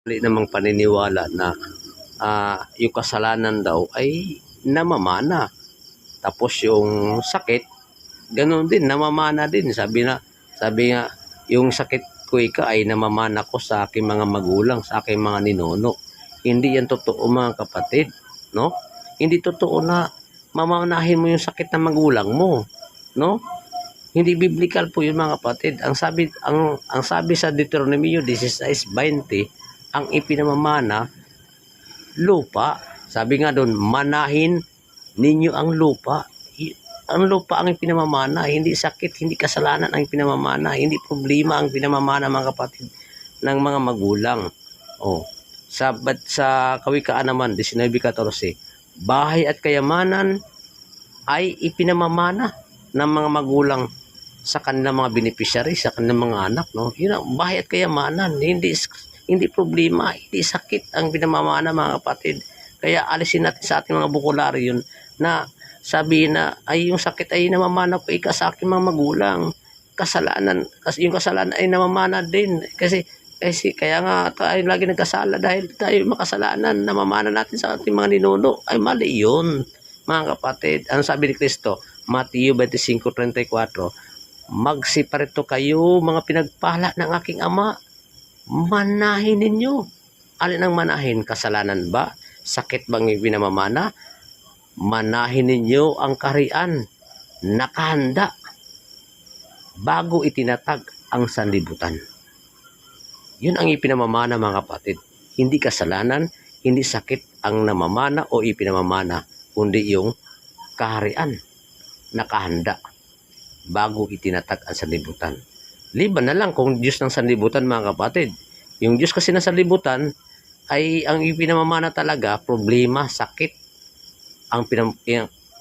Mali namang paniniwala na yung kasalanan daw ay namamana. Tapos yung sakit, ganoon din, namamana din. Sabi nga, yung sakit ko ay namamana ko sa aking mga magulang, sa aking mga ninuno. Hindi yan totoo mga kapatid, no? Hindi totoo na mamanahin mo yung sakit ng magulang mo, no? Hindi biblical po yun mga kapatid. Ang sabi sa Deuteronomio 16:20, ang ipinamamana lupa. Sabi nga doon, manahin ninyo ang lupa. Ang lupa ang ipinamamana, hindi sakit, hindi kasalanan ang ipinamamana, hindi problema ang pinamamana mga kapatid ng mga magulang. Sa Kawikaan naman 19:14, bahay at kayamanan ay ipinamamana ng mga magulang sa kanilang mga beneficiary, sa kanilang mga anak, no? Yun ang bahay at kayamanan, hindi problema, hindi sakit ang pinamamana mga kapatid. Kaya alisin natin sa ating mga bukularyo yun na sabihin na ay yung sakit ay namamana ko sa aking mga magulang. Yung kasalanan ay namamana din. Kasi kaya nga tayo lagi nagkasala dahil tayo makasalanan, namamana natin sa ating mga ninuno. Ay mali yun mga kapatid. Ano sabi ni Kristo? Mateo 25:34, magsiparito kayo mga pinagpala ng aking ama. Manahin ninyo. Alin ang manahin? Kasalanan ba? Sakit bang ipinamamana? Manahin ninyo ang kaharian. Nakahanda bago itinatag ang sanlibutan. Yun ang ipinamamana mga kapatid. Hindi kasalanan, hindi sakit ang namamana o ipinamamana, kundi yung kaharian. Nakahanda bago itinatag ang sanlibutan. Liban na lang kung Diyos ng sanlibutan mga kapatid. Yung Diyos kasi ng sanlibutan ay ang ipinamamana talaga, problema, sakit,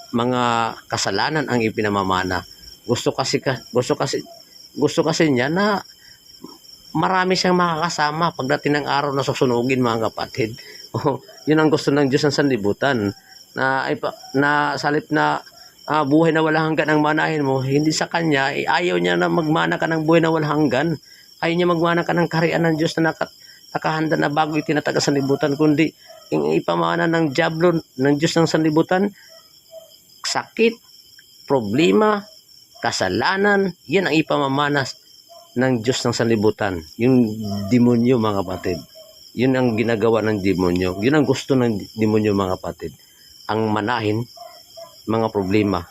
mga kasalanan ang ipinamamana. Gusto kasi niya na marami siyang makakasama pagdating ng araw na susunugin mga kapatid. Yun ang gusto ng Diyos ng sanlibutan. Na salip na buhay na walang hanggan ang manahin mo, hindi sa kanya, ayaw niya na magmana ka ng buhay na walang hanggan. Ayaw niya magmana ka ng kaharian ng Diyos na nakahanda na bago itinatag ang sanlibutan, kundi yung ipamana ng diablo, ng Diyos ng sanlibutan, sakit, problema, kasalanan, yan ang ipamamana ng Diyos ng sanlibutan. Yung demonyo mga kapatid, yun ang ginagawa ng demonyo, yun ang gusto ng demonyo mga kapatid, ang manahin mga problema,